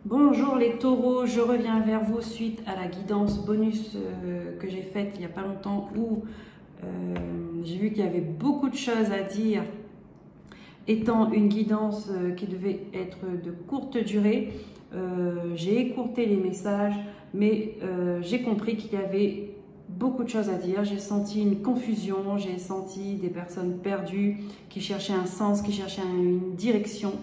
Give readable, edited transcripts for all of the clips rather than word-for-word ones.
Bonjour les taureaux, je reviens vers vous suite à la guidance bonus que j'ai faite il n'y a pas longtemps où j'ai vu qu'il y avait beaucoup de choses à dire. Étant une guidance qui devait être de courte durée, j'ai écourté les messages, mais j'ai compris qu'il y avait beaucoup de choses à dire. J'ai senti une confusion, j'ai senti des personnes perdues qui cherchaient un sens, qui cherchaient une direction.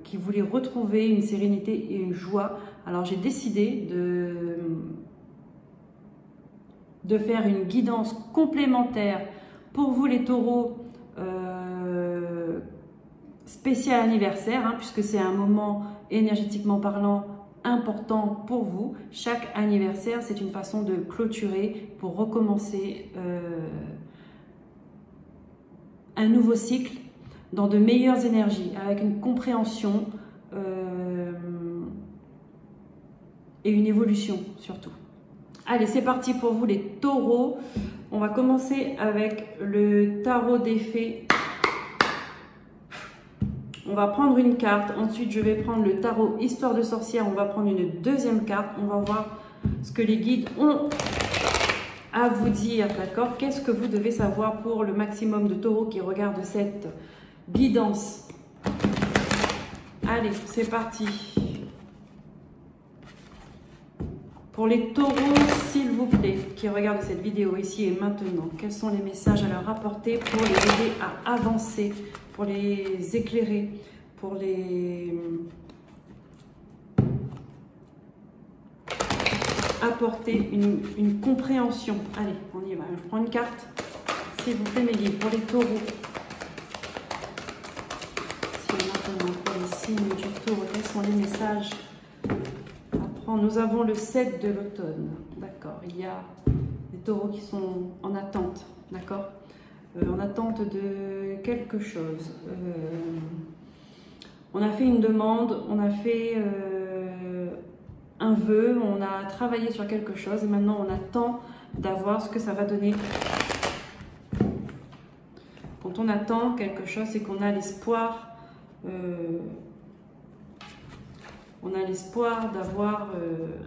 Qui voulait retrouver une sérénité et une joie. Alors j'ai décidé de faire une guidance complémentaire pour vous les taureaux, spécial anniversaire, puisque c'est un moment énergétiquement parlant important pour vous. Chaque anniversaire, c'est une façon de clôturer pour recommencer un nouveau cycle dans de meilleures énergies, avec une compréhension et une évolution surtout. Allez, c'est parti pour vous les taureaux. On va commencer avec le tarot des fées. On va prendre une carte, ensuite je vais prendre le tarot histoire de sorcière, on va prendre une deuxième carte, on va voir ce que les guides ont à vous dire, d'accord? Qu'est-ce que vous devez savoir pour le maximum de taureaux qui regardent cette guidance? Allez, c'est parti. Pour les taureaux, s'il vous plaît, qui regardent cette vidéo ici et maintenant, quels sont les messages à leur apporter pour les aider à avancer, pour les éclairer, pour les apporter une compréhension? Allez, on y va. Je prends une carte, s'il vous plaît, mes guides, pour les taureaux. Maintenant, pour les signes du taureau, quels sont les messages à prendre? Nous avons le 7 de l'automne, d'accord. Il y a des taureaux qui sont en attente, d'accord, en attente de quelque chose. On a fait une demande, on a fait un vœu, on a travaillé sur quelque chose et maintenant on attend d'avoir ce que ça va donner. Quand on attend quelque chose, c'est qu'on a l'espoir. On a l'espoir d'avoir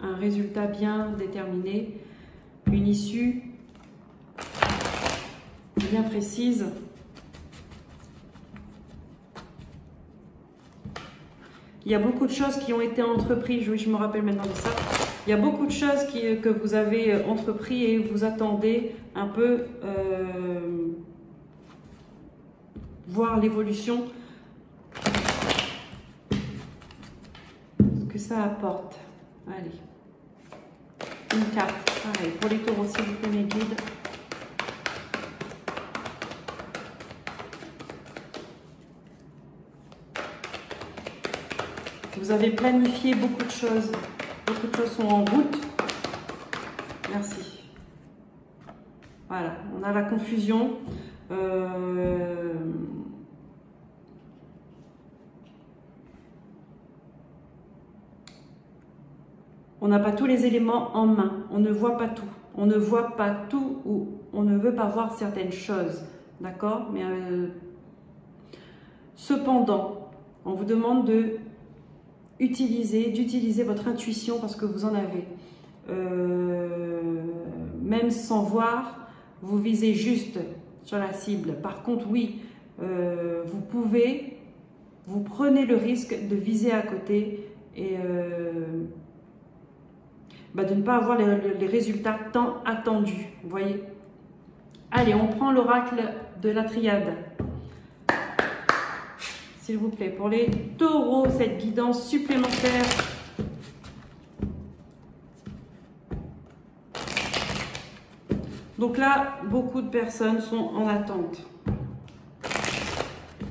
un résultat bien déterminé, une issue bien précise. Il y a beaucoup de choses qui ont été entreprises, oui, je me rappelle maintenant de ça. Il y a beaucoup de choses que vous avez entreprises et vous attendez un peu voir l'évolution. Que ça apporte. Allez, une carte, pareil, pour les taureaux, s'il vous plaît, mes guides. Vous avez planifié beaucoup de choses sont en route. Merci. Voilà, on a la confusion. On n'a pas tous les éléments en main, on ne voit pas tout. On ne voit pas tout ou on ne veut pas voir certaines choses, d'accord? Mais cependant, on vous demande d'utiliser votre intuition parce que vous en avez. Même sans voir, vous visez juste sur la cible. Par contre, oui, vous prenez le risque de viser à côté et de ne pas avoir les résultats tant attendus, vous voyez. Allez, on prend l'oracle de la triade. S'il vous plaît, pour les taureaux, cette guidance supplémentaire. Donc là, beaucoup de personnes sont en attente.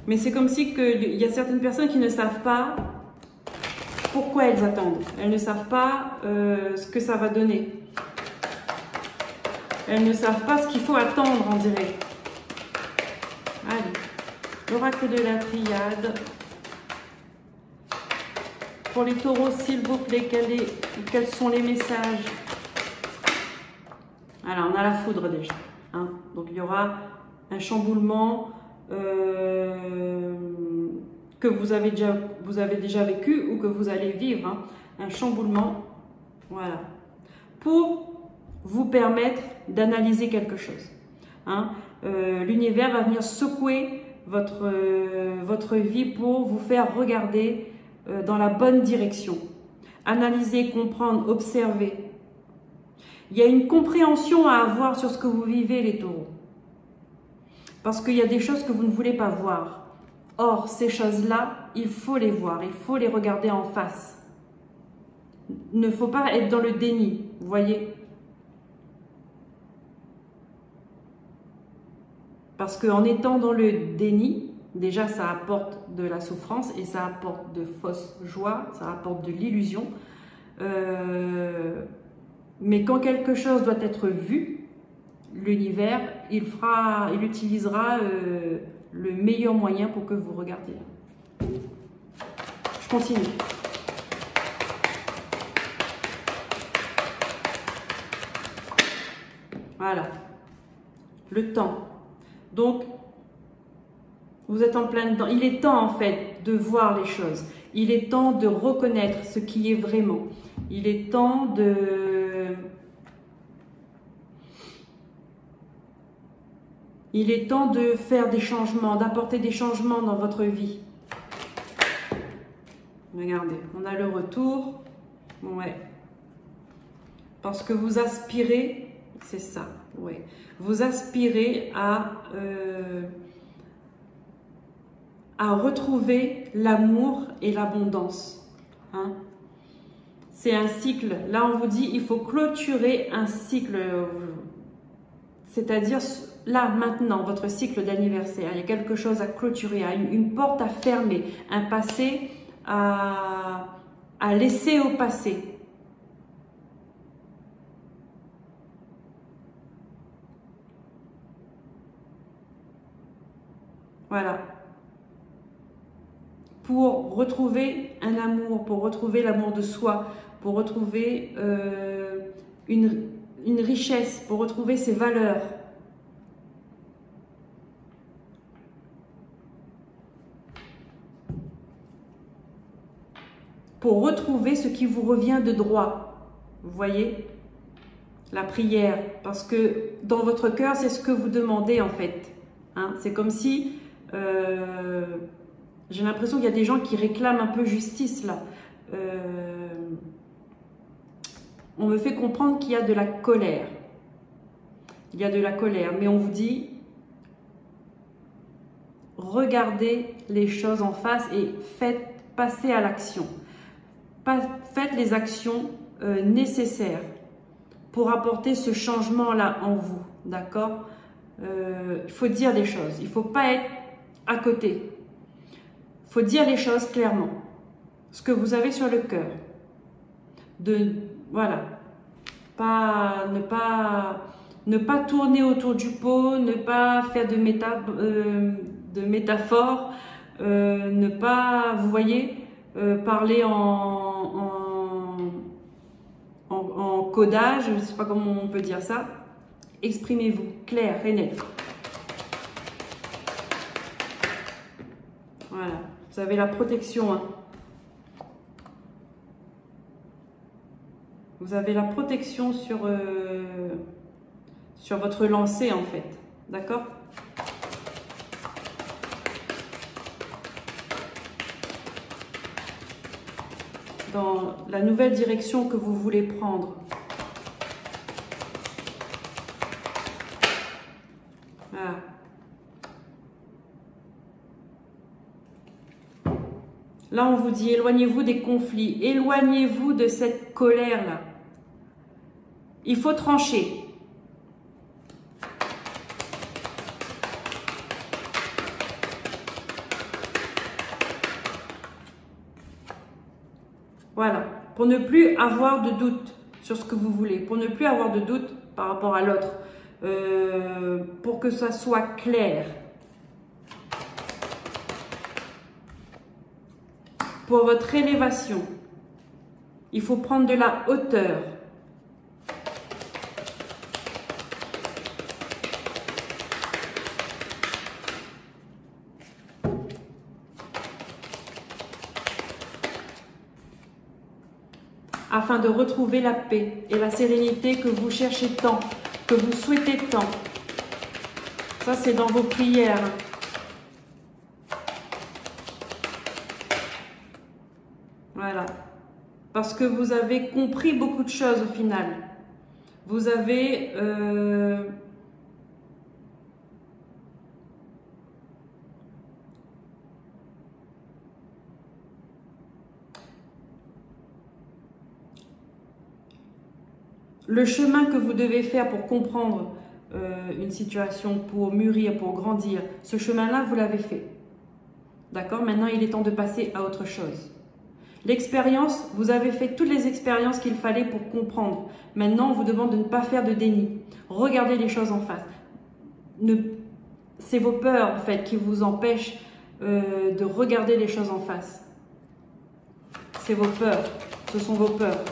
Mais c'est comme si il y a certaines personnes qui ne savent pas pourquoi elles attendent. Elles ne savent pas ce que ça va donner. Elles ne savent pas ce qu'il faut attendre, on dirait. Allez, l'oracle de la triade. Pour les taureaux, s'il vous plaît, quels sont les messages? Alors, on a la foudre déjà. Donc, il y aura un chamboulement que vous avez déjà vous avez déjà vécu ou que vous allez vivre, hein, un chamboulement, voilà, pour vous permettre d'analyser quelque chose. Hein. L'univers va venir secouer votre vie pour vous faire regarder dans la bonne direction. Analyser, comprendre, observer. Il y a une compréhension à avoir sur ce que vous vivez, les taureaux. Parce qu'il y a des choses que vous ne voulez pas voir. Or, ces choses-là, il faut les voir, il faut les regarder en face. Il ne faut pas être dans le déni, vous voyez. Parce qu'en étant dans le déni, déjà ça apporte de la souffrance et ça apporte de fausses joies, ça apporte de l'illusion. Mais quand quelque chose doit être vu, l'univers, il utilisera le meilleur moyen pour que vous regardiez. Je continue. Voilà. Le temps. Donc, vous êtes en plein dedans. Il est temps, en fait, de voir les choses. Il est temps de reconnaître ce qui est vraiment. Il est temps de... Il est temps de faire des changements, d'apporter des changements dans votre vie. Regardez, on a le retour. Ouais. Parce que vous aspirez, c'est ça, ouais. Vous aspirez à retrouver l'amour et l'abondance. Hein. C'est un cycle. Là, on vous dit, il faut clôturer un cycle. C'est-à-dire, là, maintenant, votre cycle d'anniversaire, il y a quelque chose à clôturer, une porte à fermer, un passé à laisser au passé. Voilà. Pour retrouver un amour, pour retrouver l'amour de soi, pour retrouver une richesse, pour retrouver ses valeurs. Pour retrouver ce qui vous revient de droit. Vous voyez? La prière. Parce que dans votre cœur, c'est ce que vous demandez en fait. Hein? C'est comme si... j'ai l'impression qu'il y a des gens qui réclament un peu justice là. On me fait comprendre qu'il y a de la colère. Il y a de la colère, mais on vous dit, regardez les choses en face et faites passer à l'action. Faites les actions nécessaires pour apporter ce changement-là en vous, d'accord? Il faut dire des choses, il ne faut pas être à côté. Il faut dire les choses clairement, ce que vous avez sur le cœur. Voilà, ne pas tourner autour du pot, ne pas faire de métaphores, ne pas, vous voyez, parler en codage, je ne sais pas comment on peut dire ça. Exprimez-vous clair et net. Voilà, vous avez la protection. Hein. Vous avez la protection sur votre lancée en fait. D'accord? Dans la nouvelle direction que vous voulez prendre. Voilà. Là, on vous dit, éloignez-vous des conflits, éloignez-vous de cette colère-là. Il faut trancher. Voilà, pour ne plus avoir de doute sur ce que vous voulez, pour ne plus avoir de doute par rapport à l'autre, pour que ça soit clair. Pour votre élévation, il faut prendre de la hauteur. afin de retrouver la paix et la sérénité que vous cherchez tant, que vous souhaitez tant. Ça, c'est dans vos prières. Voilà. Parce que vous avez compris beaucoup de choses au final. Vous avez... le chemin que vous devez faire pour comprendre une situation, pour mûrir, pour grandir, ce chemin-là, vous l'avez fait. D'accord? Maintenant, il est temps de passer à autre chose. L'expérience, vous avez fait toutes les expériences qu'il fallait pour comprendre. Maintenant, on vous demande de ne pas faire de déni. Regardez les choses en face. C'est vos peurs, en fait, qui vous empêchent de regarder les choses en face. C'est vos peurs. Ce sont vos peurs.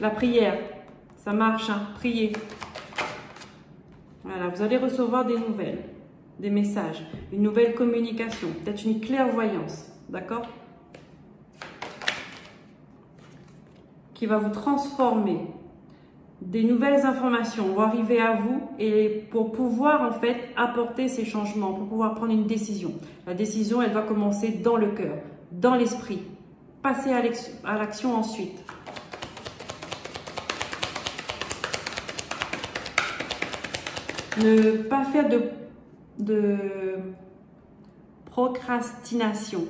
La prière, ça marche, hein? Priez. Voilà, vous allez recevoir des nouvelles, des messages, une nouvelle communication, peut-être une clairvoyance, d'accord? Qui va vous transformer. Des nouvelles informations vont arriver à vous et pour pouvoir en fait apporter ces changements, pour pouvoir prendre une décision. La décision, elle va commencer dans le cœur, dans l'esprit. Passez à l'action ensuite. Ne pas faire de procrastination.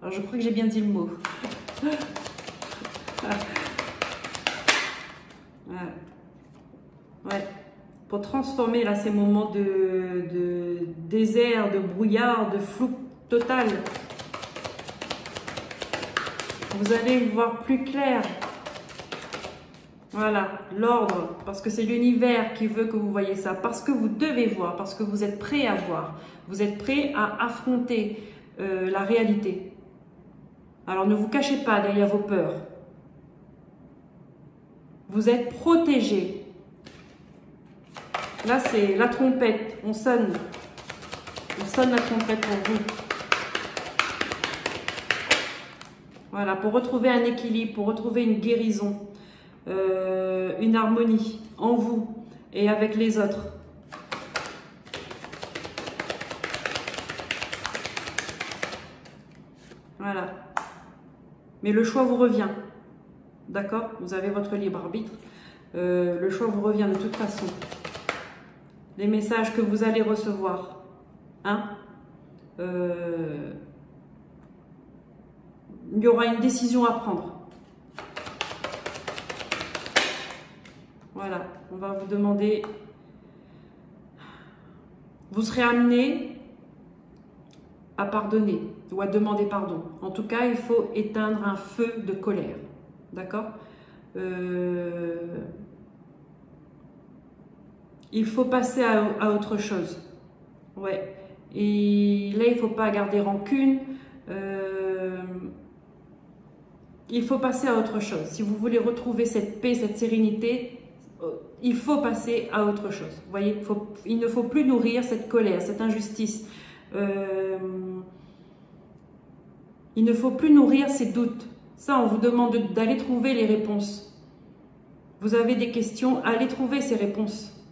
Alors, je crois que j'ai bien dit le mot. Ouais. Pour transformer là ces moments de désert, de brouillard, de flou total. Vous allez voir plus clair. Voilà, l'ordre, parce que c'est l'univers qui veut que vous voyez ça, parce que vous devez voir, parce que vous êtes prêt à voir, vous êtes prêt à affronter la réalité. Alors ne vous cachez pas derrière vos peurs. Vous êtes protégé. Là, c'est la trompette, on sonne la trompette pour vous. Voilà, pour retrouver un équilibre, pour retrouver une guérison. Une harmonie en vous et avec les autres. Voilà. Mais le choix vous revient. D'accord? Vous avez votre libre arbitre. Le choix vous revient de toute façon. Les messages que vous allez recevoir. Hein? Il y aura une décision à prendre. Voilà, on va vous demander, vous serez amené à pardonner ou à demander pardon. En tout cas, il faut éteindre un feu de colère, d'accord? Il faut passer à autre chose, ouais. Et là, il ne faut pas garder rancune. Il faut passer à autre chose. Si vous voulez retrouver cette paix, cette sérénité, il faut passer à autre chose. Vous voyez, il ne faut plus nourrir cette colère, cette injustice. Il ne faut plus nourrir ces doutes. Ça, on vous demande d'aller trouver les réponses. Vous avez des questions, allez trouver ces réponses.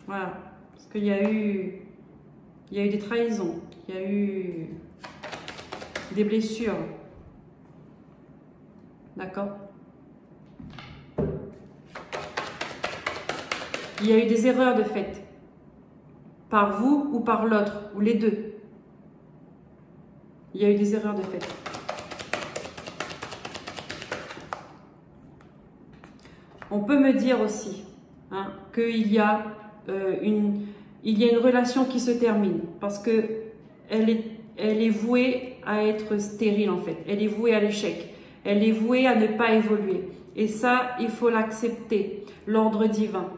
Voilà. Parce qu'il y a eu des trahisons, il y a eu des blessures. D'accord? Il y a eu des erreurs de fait, par vous ou par l'autre, ou les deux. Il y a eu des erreurs de fait. On peut me dire aussi hein, qu'il y a une relation qui se termine parce que elle est vouée à être stérile en fait. Elle est vouée à l'échec. Elle est vouée à ne pas évoluer. Et ça, il faut l'accepter, l'ordre divin.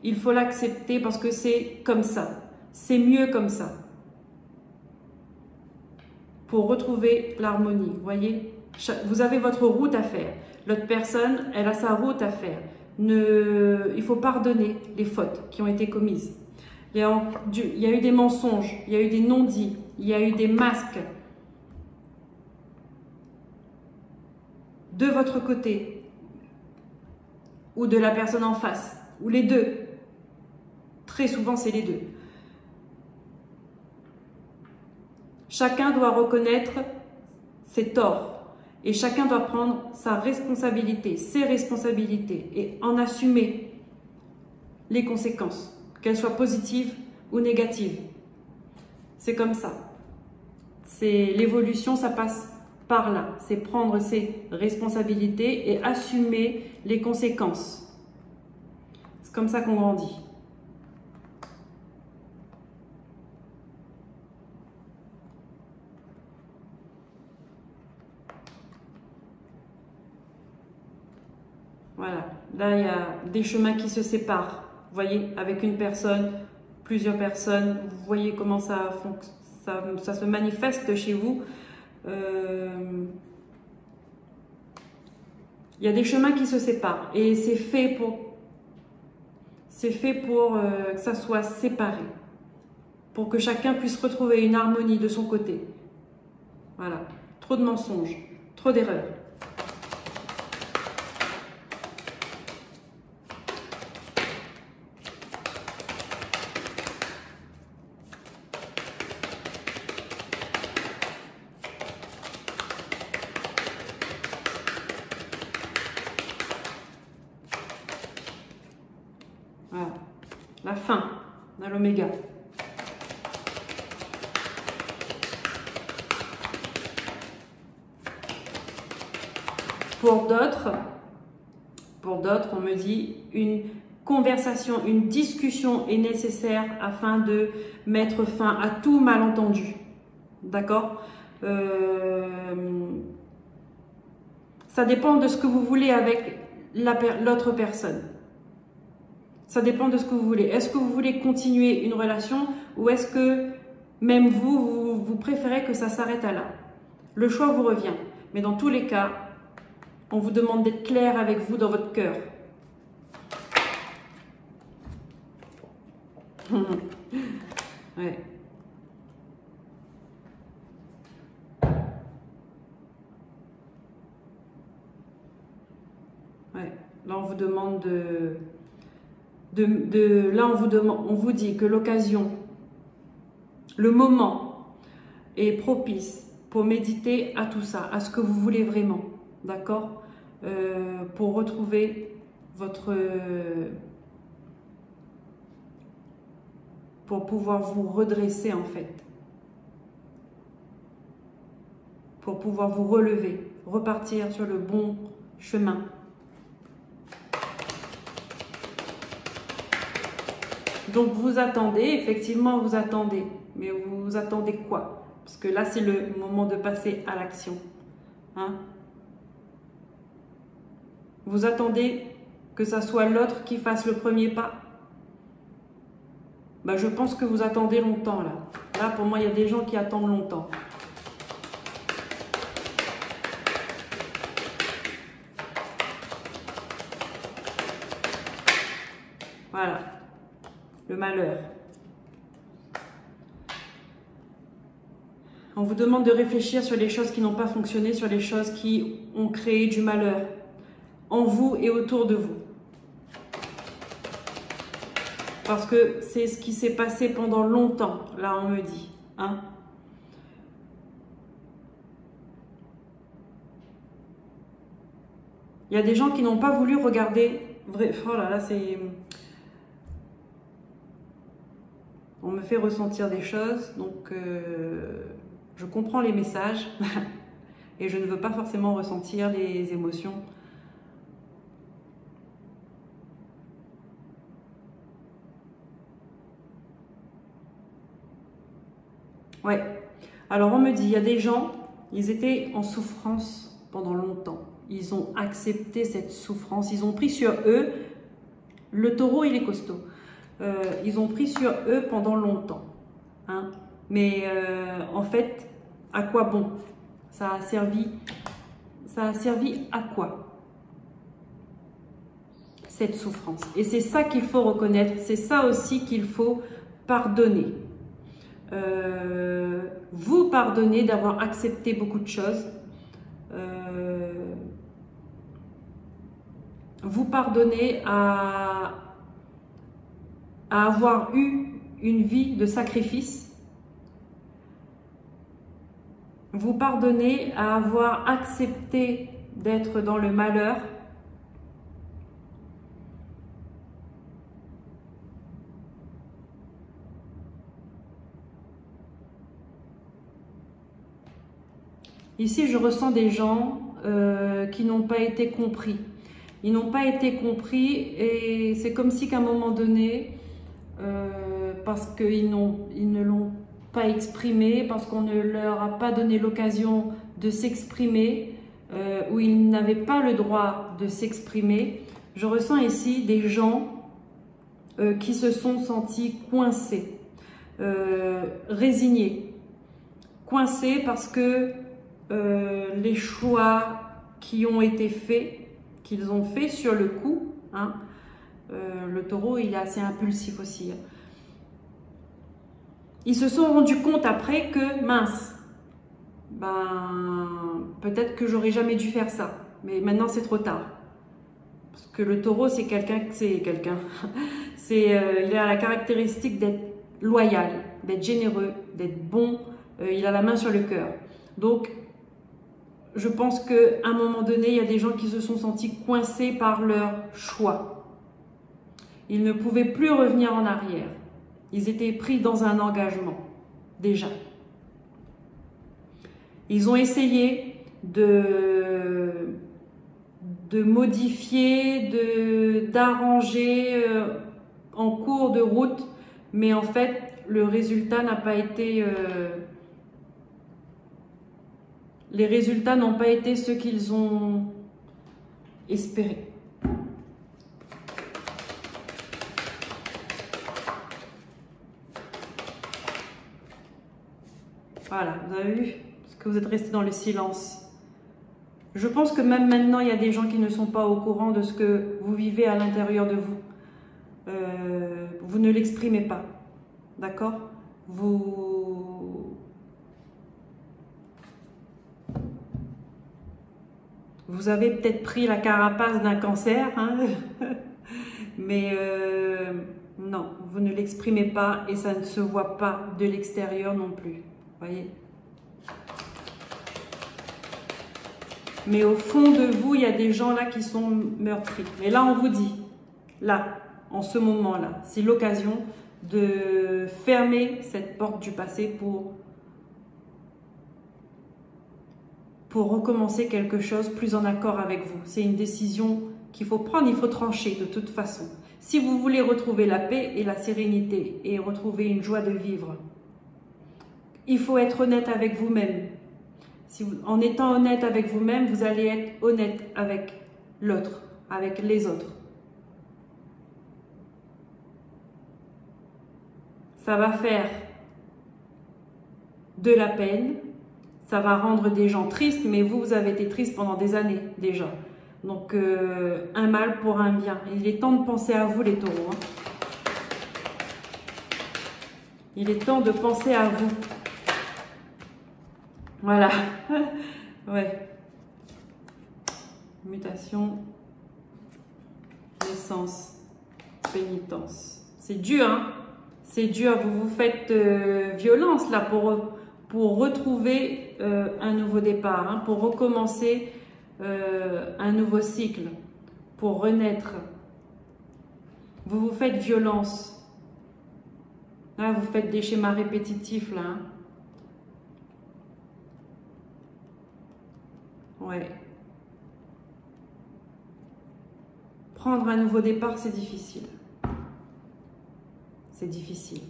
Il faut l'accepter parce que c'est comme ça. C'est mieux comme ça. Pour retrouver l'harmonie, vous voyez, vous avez votre route à faire. L'autre personne, elle a sa route à faire. Il faut pardonner les fautes qui ont été commises. il y a eu des mensonges, il y a eu des non-dits, il y a eu des masques. De votre côté ou de la personne en face, ou les deux. Très souvent, c'est les deux. Chacun doit reconnaître ses torts et chacun doit prendre sa responsabilité, ses responsabilités et en assumer les conséquences, qu'elles soient positives ou négatives. C'est comme ça. C'est l'évolution, ça passe par là. C'est prendre ses responsabilités et assumer les conséquences. C'est comme ça qu'on grandit. Voilà, là il y a des chemins qui se séparent, vous voyez, avec une personne, plusieurs personnes, vous voyez comment ça se manifeste chez vous. Il y a des chemins qui se séparent et c'est fait pour que ça soit séparé, pour que chacun puisse retrouver une harmonie de son côté. Voilà, trop de mensonges, trop d'erreurs. Voilà, la fin, on a l'oméga. Pour d'autres, on me dit une conversation, une discussion est nécessaire afin de mettre fin à tout malentendu. D'accord? Ça dépend de ce que vous voulez avec l'autre personne. Ça dépend de ce que vous voulez. Est-ce que vous voulez continuer une relation ou est-ce que même vous préférez que ça s'arrête à là? Le choix vous revient. Mais dans tous les cas, on vous demande d'être clair avec vous dans votre cœur. Ouais. Ouais. Là, on vous demande là, on vous dit que l'occasion, le moment est propice pour méditer à tout ça, à ce que vous voulez vraiment, d'accord? Pour retrouver pour pouvoir vous redresser en fait, pour pouvoir vous relever, repartir sur le bon chemin. Donc vous attendez, effectivement vous attendez, mais vous attendez quoi? Parce que là c'est le moment de passer à l'action. Hein? Vous attendez que ça soit l'autre qui fasse le premier pas? Ben, je pense que vous attendez longtemps là. Là pour moi il y a des gens qui attendent longtemps. Voilà. Le malheur. On vous demande de réfléchir sur les choses qui n'ont pas fonctionné, sur les choses qui ont créé du malheur en vous et autour de vous. Parce que c'est ce qui s'est passé pendant longtemps, là on me dit. Hein? Il y a des gens qui n'ont pas voulu regarder. Oh là là, c'est... On me fait ressentir des choses, donc je comprends les messages et je ne veux pas forcément ressentir les émotions. Ouais, alors on me dit, il y a des gens, ils étaient en souffrance pendant longtemps. Ils ont accepté cette souffrance, ils ont pris sur eux, le taureau il est costaud. Ils ont pris sur eux pendant longtemps. Hein? Mais en fait, à quoi bon? Ça a servi à quoi? Cette souffrance. Et c'est ça qu'il faut reconnaître. C'est ça aussi qu'il faut pardonner. Vous pardonnez d'avoir accepté beaucoup de choses. Vous pardonnez à avoir eu une vie de sacrifice. Vous pardonnez à avoir accepté d'être dans le malheur. Ici, je ressens des gens qui n'ont pas été compris. Ils n'ont pas été compris et c'est comme si qu'à un moment donné, parce qu'ils ne l'ont pas exprimé, parce qu'on ne leur a pas donné l'occasion de s'exprimer, ou ils n'avaient pas le droit de s'exprimer, je ressens ici des gens qui se sont sentis coincés, résignés. Coincés parce que les choix qui ont été faits, qu'ils ont fait sur le coup, hein, le taureau il est assez impulsif aussi, hein. Ils se sont rendus compte après que mince, ben peut-être que j'aurais jamais dû faire ça, mais maintenant c'est trop tard. Parce que le taureau c'est quelqu'un, il a la caractéristique d'être loyal, d'être généreux, d'être bon, il a la main sur le cœur. Donc je pense qu'à un moment donné, il y a des gens qui se sont sentis coincés par leur choix. Ils ne pouvaient plus revenir en arrière. Ils étaient pris dans un engagement, déjà. Ils ont essayé de modifier, d'arranger en cours de route, mais en fait, le résultat n'a pas été... les résultats n'ont pas été ceux qu'ils ont espérés. Voilà, vous avez vu? Parce que vous êtes resté dans le silence. Je pense que même maintenant, il y a des gens qui ne sont pas au courant de ce que vous vivez à l'intérieur de vous. Vous ne l'exprimez pas. D'accord? Vous avez peut-être pris la carapace d'un cancer, hein? Mais non, vous ne l'exprimez pas et ça ne se voit pas de l'extérieur non plus. Voyez? Mais au fond de vous, il y a des gens là qui sont meurtris. Mais là, on vous dit, là, en ce moment-là, c'est l'occasion de fermer cette porte du passé pour recommencer quelque chose plus en accord avec vous. C'est une décision qu'il faut prendre, il faut trancher de toute façon. Si vous voulez retrouver la paix et la sérénité et retrouver une joie de vivre, il faut être honnête avec vous-même. En étant honnête avec vous-même, vous allez être honnête avec l'autre, avec les autres. Ça va faire de la peine, ça va rendre des gens tristes, mais vous avez été triste pendant des années déjà. Donc, un mal pour un bien. Il est temps de penser à vous, les taureaux, hein. Il est temps de penser à vous. Voilà. Ouais. Mutation, naissance, pénitence. C'est dur, hein? C'est dur. Vous vous faites violence là pour retrouver un nouveau départ, hein, pour recommencer un nouveau cycle, pour renaître. Vous vous faites violence. Là, vous faites des schémas répétitifs là, hein. Ouais. Prendre un nouveau départ, c'est difficile. C'est difficile.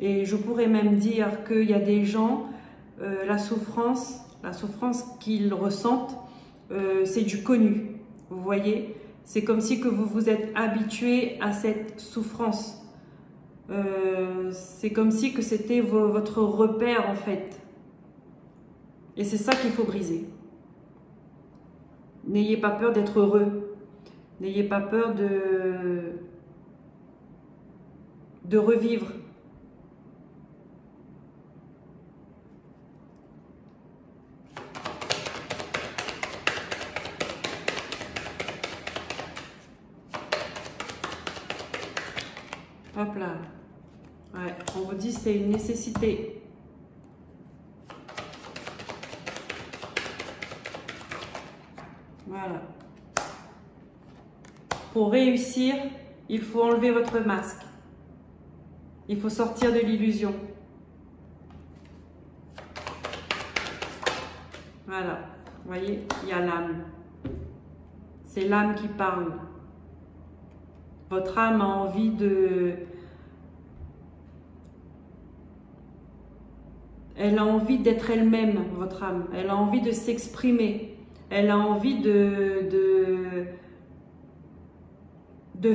Et je pourrais même dire qu'il y a des gens, la souffrance qu'ils ressentent, c'est du connu. Vous voyez? C'est comme si que vous vous êtes habitué à cette souffrance. C'est comme si que c'était votre repère en fait. Et c'est ça qu'il faut briser. N'ayez pas peur d'être heureux. N'ayez pas peur de revivre. Hop là. Ouais, on vous dit c'est une nécessité. Voilà. Pour réussir, il faut enlever votre masque. Il faut sortir de l'illusion. Voilà. Vous voyez, il y a l'âme. C'est l'âme qui parle. Votre âme a envie de... Elle a envie d'être elle-même, votre âme. Elle a envie de s'exprimer. Elle a envie de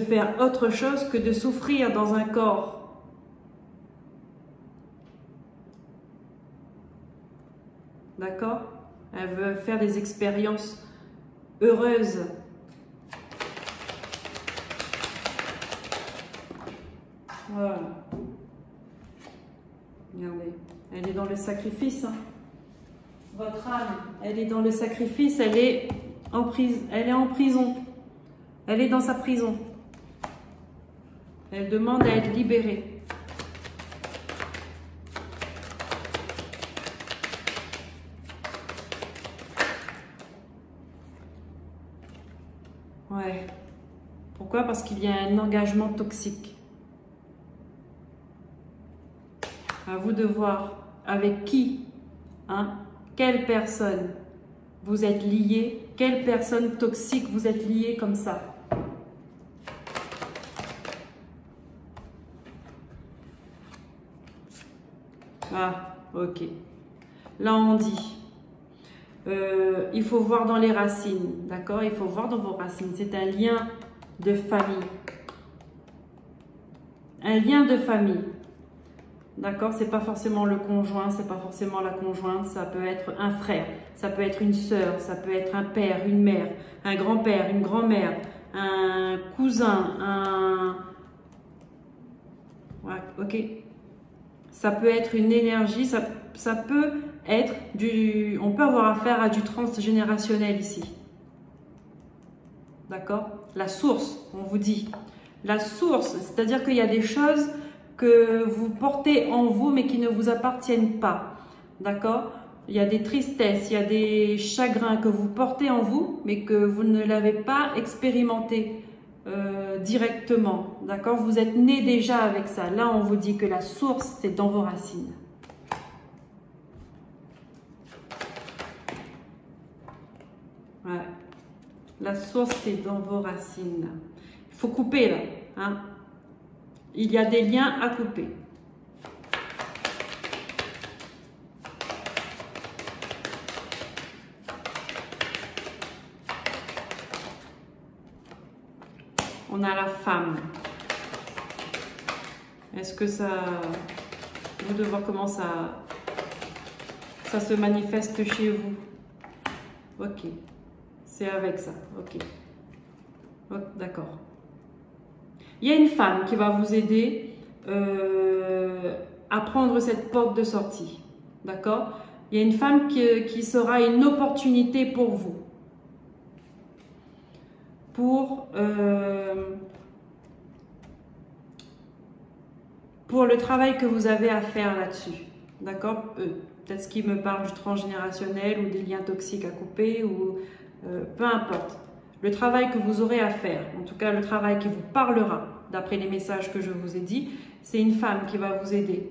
faire autre chose que de souffrir dans un corps. D'accord? Elle veut faire des expériences heureuses. Voilà. Regardez, elle est dans le sacrifice. Hein. Votre âme, elle est dans le sacrifice, elle est en prison. Elle est dans sa prison. Elle demande à être libérée. Ouais. Pourquoi? Parce qu'il y a un engagement toxique. À vous de voir avec qui, hein, quelle personne vous êtes lié, quelle personne toxique vous êtes lié comme ça. Ah, ok. Là, on dit, il faut voir dans les racines, d'accord? Il faut voir dans vos racines. C'est un lien de famille. Un lien de famille. D'accord? C'est pas forcément le conjoint, c'est pas forcément la conjointe, ça peut être un frère, ça peut être une sœur, ça peut être un père, une mère, un grand-père, une grand-mère, un cousin, un... Ouais, ok. Ça peut être une énergie, ça peut être du... On peut avoir affaire à du transgénérationnel ici. D'accord? La source, on vous dit. La source, c'est-à-dire qu'il y a des choses que vous portez en vous, mais qui ne vous appartiennent pas. D'accord? Il y a des tristesses, il y a des chagrins que vous portez en vous, mais que vous ne l'avez pas expérimenté directement. D'accord? Vous êtes né déjà avec ça. Là, on vous dit que la source, c'est dans vos racines. Ouais. La source, c'est dans vos racines. Il faut couper là. Hein? Il y a des liens à couper. On a la femme. Est-ce que ça... Vous devez voir comment ça se manifeste chez vous. Ok. C'est avec ça. Ok. Oh, d'accord. Il y a une femme qui va vous aider à prendre cette porte de sortie. D'accord? Il y a une femme qui sera une opportunité pour vous. Pour le travail que vous avez à faire là-dessus. D'accord? Peut-être ce qui me parle du transgénérationnel ou des liens toxiques à couper ou peu importe. Le travail que vous aurez à faire, en tout cas le travail qui vous parlera, d'après les messages que je vous ai dit, c'est une femme qui va vous aider.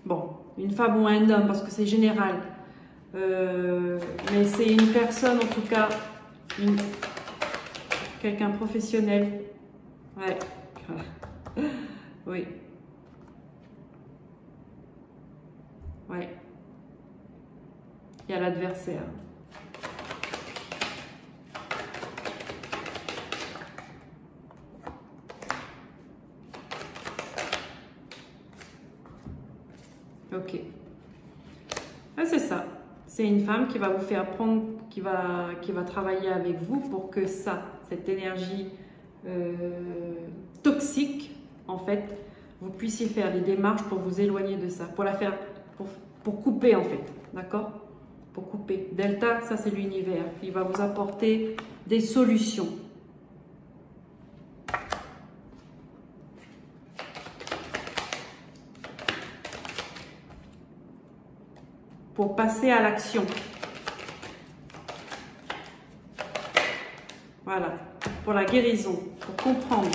Bon, une femme ou un homme, parce que c'est général. Mais c'est une personne, en tout cas, quelqu'un professionnel. Ouais. Oui. Ouais. Il y a l'adversaire. Ok. Ah, c'est ça. C'est une femme qui va vous faire prendre, qui va travailler avec vous pour que ça, cette énergie toxique, toxique, en fait, vous puissiez faire des démarches pour vous éloigner de ça, pour couper en fait, d'accord? Pour couper. Delta, ça c'est l'univers, il va vous apporter des solutions. Pour passer à l'action. Voilà, pour la guérison, pour comprendre.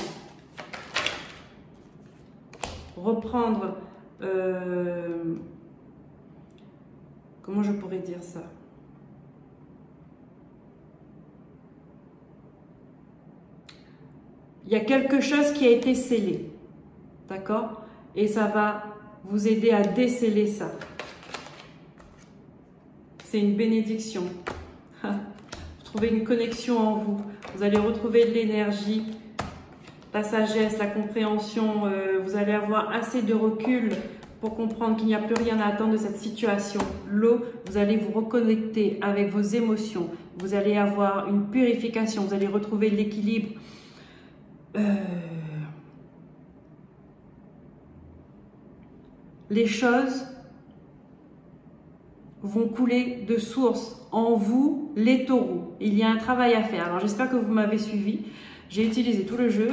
Reprendre, comment je pourrais dire ça? Il y a quelque chose qui a été scellé, d'accord? Et ça va vous aider à déceler ça. C'est une bénédiction. Vous trouvez une connexion en vous. Vous allez retrouver de l'énergie, la sagesse, la compréhension. Vous allez avoir assez de recul pour comprendre qu'il n'y a plus rien à attendre de cette situation. L'eau, vous allez vous reconnecter avec vos émotions. Vous allez avoir une purification. Vous allez retrouver l'équilibre. Les choses vont couler de source en vous, les taureaux. Il y a un travail à faire. Alors j'espère que vous m'avez suivi. J'ai utilisé tout le jeu.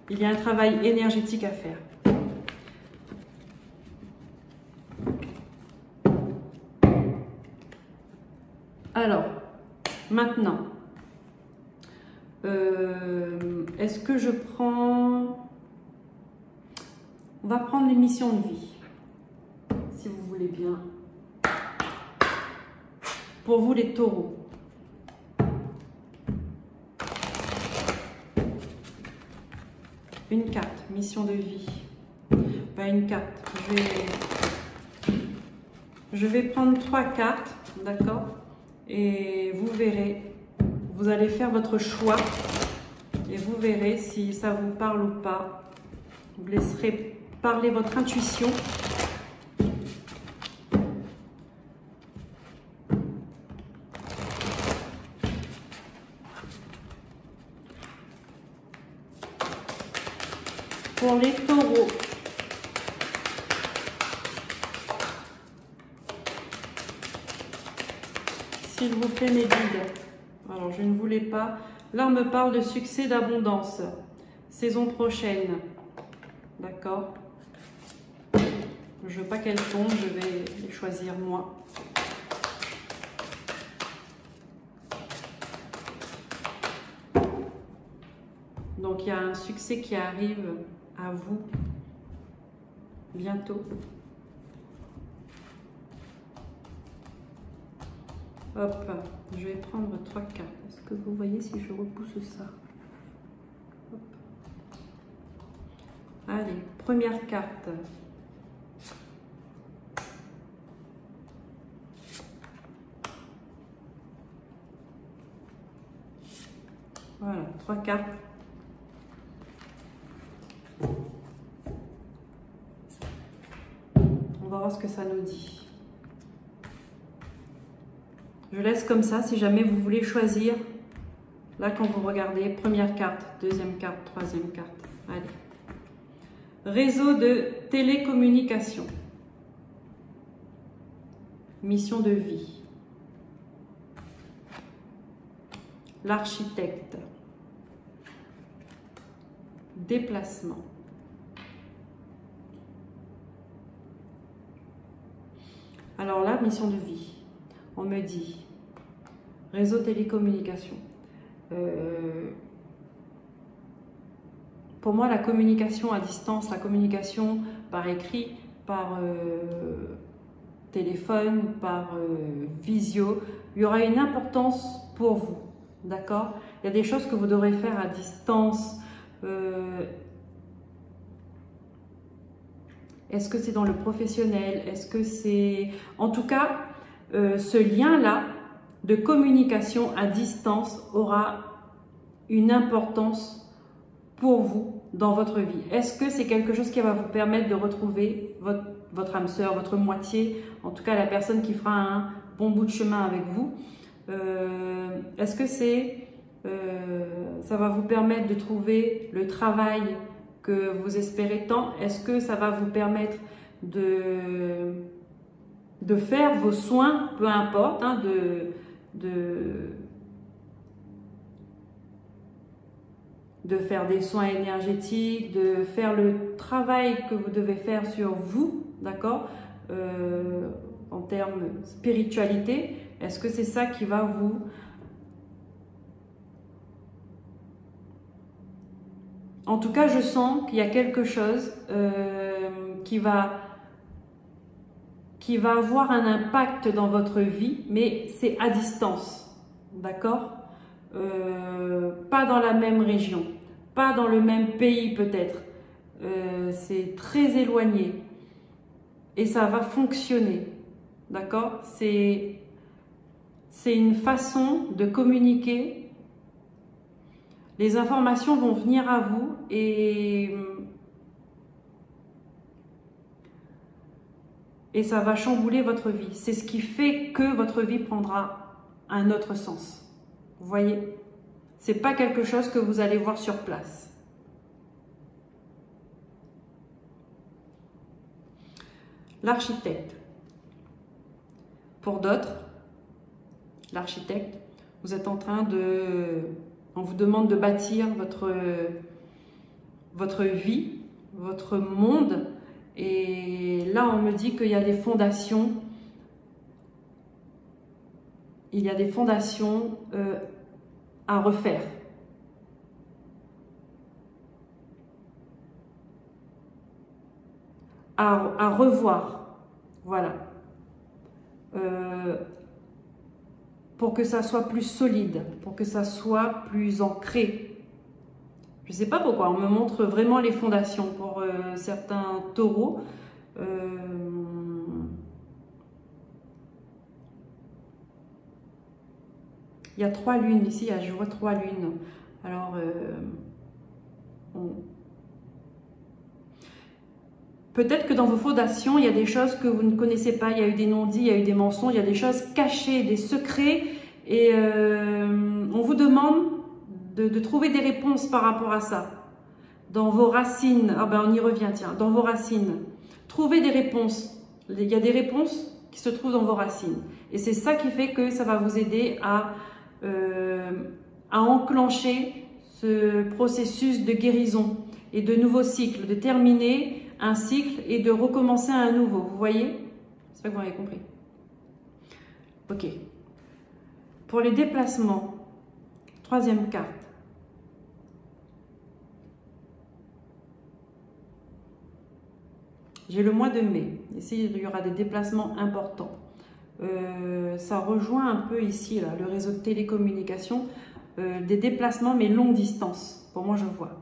Il y a un travail énergétique à faire. Alors, maintenant, est-ce que je prends... On va prendre les missions de vie, si vous voulez bien. Pour vous les taureaux. Une carte, mission de vie. Pas une carte. Je vais prendre 3 cartes, d'accord? Et vous verrez, vous allez faire votre choix. Et vous verrez si ça vous parle ou pas. Vous laisserez parler votre intuition. Pour les taureaux, s'il vous plaît mes guides. Alors je ne voulais pas. Là on me parle de succès, d'abondance. Saison prochaine. D'accord? Je veux pas qu'elles tombent, je vais les choisir moi. Donc il y a un succès qui arrive à vous bientôt. Hop, je vais prendre 3 cartes. Est-ce que vous voyez si je repousse ça? Hop. Allez, première carte. Voilà, 3 cartes. On va voir ce que ça nous dit. Je laisse comme ça si jamais vous voulez choisir. Là, quand vous regardez, première carte, deuxième carte, troisième carte. Allez. Réseau de télécommunication. Mission de vie. L'architecte. Déplacement. Alors là, mission de vie. On me dit réseau télécommunication. Pour moi, la communication à distance, la communication par écrit, par téléphone, par visio, il y aura une importance pour vous. D'accord? Il y a des choses que vous devrez faire à distance. Est-ce que c'est dans le professionnel? Est-ce que c'est... En tout cas, ce lien-là de communication à distance aura une importance pour vous dans votre vie. Est-ce que c'est quelque chose qui va vous permettre de retrouver votre âme sœur, votre moitié, en tout cas la personne qui fera un bon bout de chemin avec vous? Est-ce que c'est Ça va vous permettre de trouver le travail que vous espérez tant. Est-ce que ça va vous permettre de faire vos soins, peu importe, hein, de faire des soins énergétiques, de faire le travail que vous devez faire sur vous, d'accord, en termes spiritualité. Est-ce que c'est ça qui va vous... En tout cas, je sens qu'il y a quelque chose qui va avoir un impact dans votre vie, mais c'est à distance, d'accord? Pas dans la même région, pas dans le même pays peut-être. C'est très éloigné et ça va fonctionner, d'accord? C'est une façon de communiquer. Les informations vont venir à vous et ça va chambouler votre vie. C'est ce qui fait que votre vie prendra un autre sens. Vous voyez? C'est pas quelque chose que vous allez voir sur place. L'architecte. Pour d'autres, l'architecte, vous êtes en train de... On vous demande de bâtir votre vie, votre monde. Et là, on me dit qu'il y a des fondations. Il y a des fondations à refaire. À revoir. Voilà. Pour que ça soit plus solide, pour que ça soit plus ancré. Je ne sais pas pourquoi, on me montre vraiment les fondations pour certains taureaux. Il y a 3 lunes ici, je vois 3 lunes. Alors, peut-être que dans vos fondations, il y a des choses que vous ne connaissez pas, il y a eu des non-dits, il y a eu des mensonges, il y a des choses cachées, des secrets, et on vous demande de trouver des réponses par rapport à ça. Dans vos racines, ah ben on y revient, tiens, dans vos racines, trouvez des réponses. Il y a des réponses qui se trouvent dans vos racines. Et c'est ça qui fait que ça va vous aider à enclencher ce processus de guérison et de nouveaux cycles, de terminer un cycle et de recommencer un nouveau. Vous voyez? J'espère que vous m'avez compris. Ok. Pour les déplacements, 3e carte. J'ai le mois de mai. Ici, il y aura des déplacements importants. Ça rejoint un peu ici, là, le réseau de télécommunications. Des déplacements, mais longue distance. Pour moi, je vois.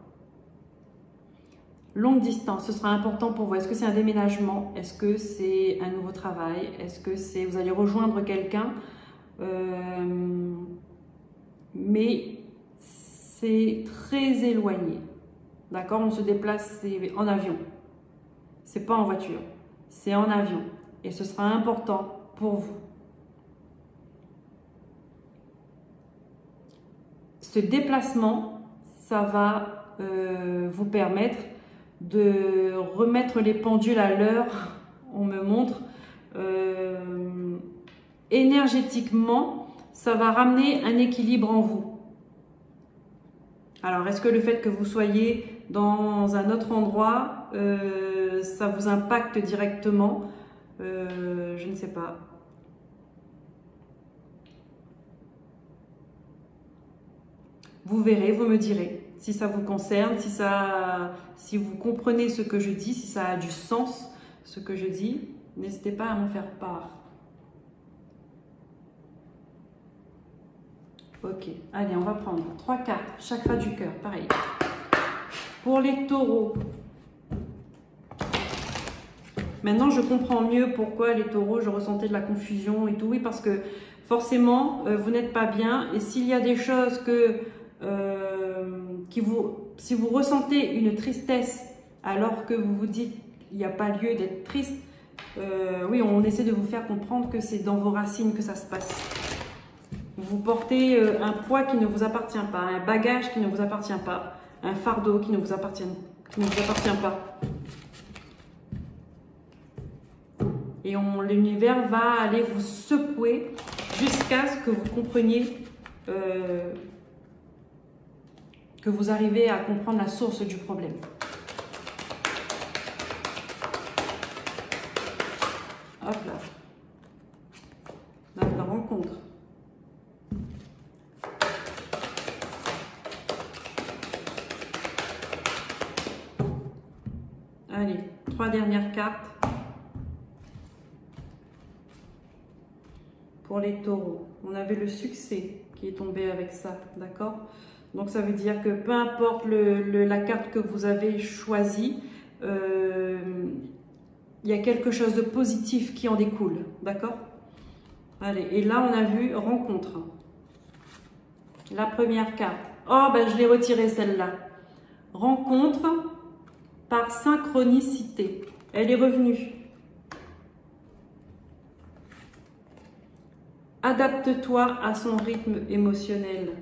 Longue distance, ce sera important pour vous. Est-ce que c'est un déménagement? Est-ce que c'est un nouveau travail? Est-ce que c'est vous allez rejoindre quelqu'un? Mais c'est très éloigné. D'accord? On se déplace en avion. C'est pas en voiture. C'est en avion. Et ce sera important pour vous. Ce déplacement, ça va vous permettre de remettre les pendules à l'heure. On me montre énergétiquement, ça va ramener un équilibre en vous. Alors, est-ce que le fait que vous soyez dans un autre endroit, ça vous impacte directement? Je ne sais pas. Vous verrez, vous me direz si ça vous concerne, si vous comprenez ce que je dis, si ça a du sens, ce que je dis. N'hésitez pas à m'en faire part. Ok, allez, on va prendre 3 cartes, chakra du cœur, pareil. Pour les taureaux. Maintenant, je comprends mieux pourquoi les taureaux, je ressentais de la confusion et tout. Oui, parce que forcément, vous n'êtes pas bien. Et s'il y a des choses que, si vous ressentez une tristesse alors que vous vous dites qu'il n'y a pas lieu d'être triste, oui, on essaie de vous faire comprendre que c'est dans vos racines que ça se passe. Vous portez un poids qui ne vous appartient pas, un bagage qui ne vous appartient pas, un fardeau qui ne vous appartient pas. Et l'univers va aller vous secouer jusqu'à ce que vous compreniez, que vous arrivez à comprendre la source du problème. Hop là. La rencontre. Allez, 3 dernières cartes. Pour les taureaux, on avait le succès qui est tombé avec ça, d'accord? Donc ça veut dire que peu importe la carte que vous avez choisie, il y a quelque chose de positif qui en découle, d'accord? Allez, et là on a vu rencontre. La première carte. Oh, ben je l'ai retirée celle-là. Rencontre par synchronicité. Elle est revenue. Adapte-toi à son rythme émotionnel.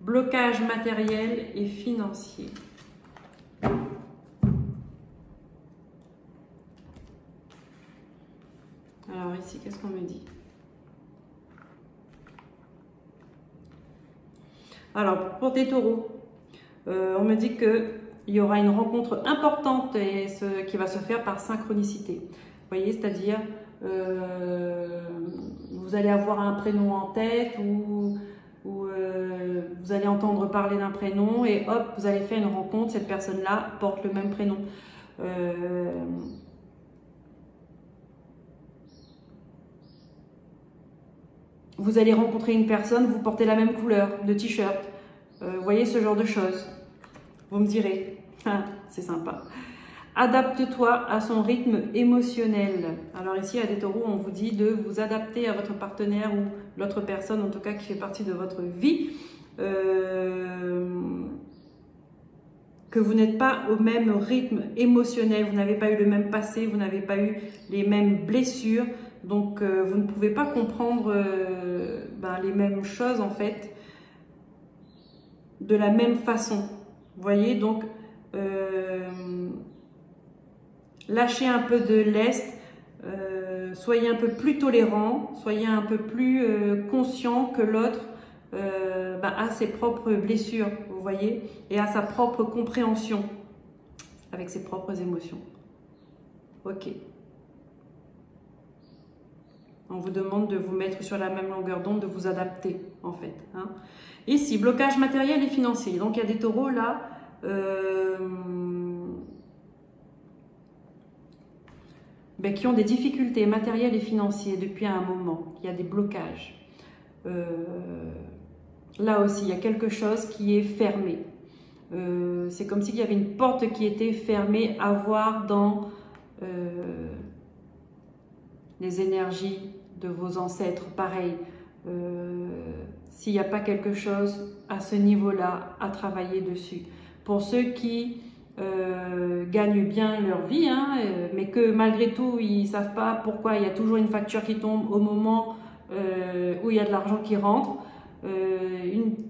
Blocage matériel et financier. Alors ici, qu'est-ce qu'on me dit? Alors, pour tes taureaux, on me dit qu'il y aura une rencontre importante et qui va se faire par synchronicité. Vous voyez, c'est-à-dire, vous allez avoir un prénom en tête ou vous allez entendre parler d'un prénom et hop, vous allez faire une rencontre, cette personne-là porte le même prénom. Vous allez rencontrer une personne, vous portez la même couleur de t-shirt. Vous voyez ce genre de choses. Vous me direz, ah, c'est sympa. Adapte-toi à son rythme émotionnel. Alors ici, à des taureaux, on vous dit de vous adapter à votre partenaire ou l'autre personne, en tout cas, qui fait partie de votre vie. Que vous n'êtes pas au même rythme émotionnel, vous n'avez pas eu le même passé, vous n'avez pas eu les mêmes blessures. Donc, vous ne pouvez pas comprendre les mêmes choses, en fait, de la même façon. Vous voyez, donc, lâchez un peu de lest, soyez un peu plus tolérant, soyez un peu plus conscient que l'autre a ses propres blessures, vous voyez, et a sa propre compréhension avec ses propres émotions. Ok. On vous demande de vous mettre sur la même longueur d'onde, de vous adapter, en fait. Hein. Ici, blocage matériel et financier. Donc, il y a des taureaux, là, qui ont des difficultés matérielles et financières depuis un moment. Il y a des blocages. Là aussi, il y a quelque chose qui est fermé. C'est comme s'il y avait une porte qui était fermée à voir dans les énergies de vos ancêtres. Pareil, s'il n'y a pas quelque chose à ce niveau-là à travailler dessus. Pour ceux qui gagnent bien leur vie, hein, mais que malgré tout, ils ne savent pas pourquoi il y a toujours une facture qui tombe au moment où il y a de l'argent qui rentre,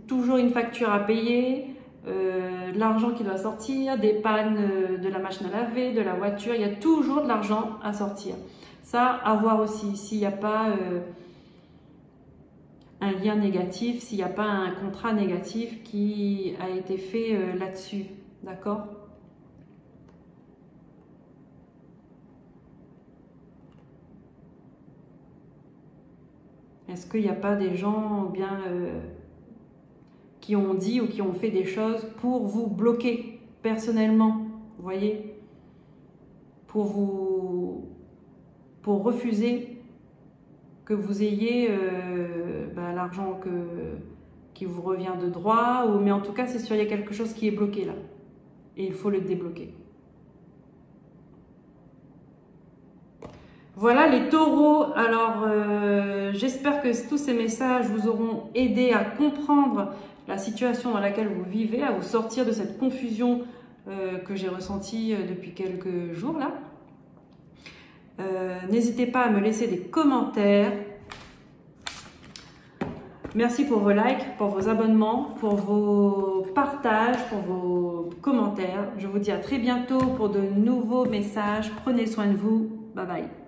toujours une facture à payer, de l'argent qui doit sortir, des pannes de la machine à laver, de la voiture, il y a toujours de l'argent à sortir. Ça, à voir aussi, s'il n'y a pas un lien négatif, s'il n'y a pas un contrat négatif qui a été fait là-dessus, d'accord ? Est-ce qu'il n'y a pas des gens ou bien qui ont dit ou qui ont fait des choses pour vous bloquer personnellement, vous voyez, pour refuser que vous ayez l'argent qui vous revient de droit, mais en tout cas c'est sûr, il y a quelque chose qui est bloqué là et il faut le débloquer. Voilà les taureaux, alors j'espère que tous ces messages vous auront aidé à comprendre la situation dans laquelle vous vivez, à vous sortir de cette confusion que j'ai ressentie depuis quelques jours là. N'hésitez pas à me laisser des commentaires Merci pour vos likes, pour vos abonnements, pour vos partages, pour vos commentaires. Je vous dis à très bientôt pour de nouveaux messages. Prenez soin de vous. Bye bye.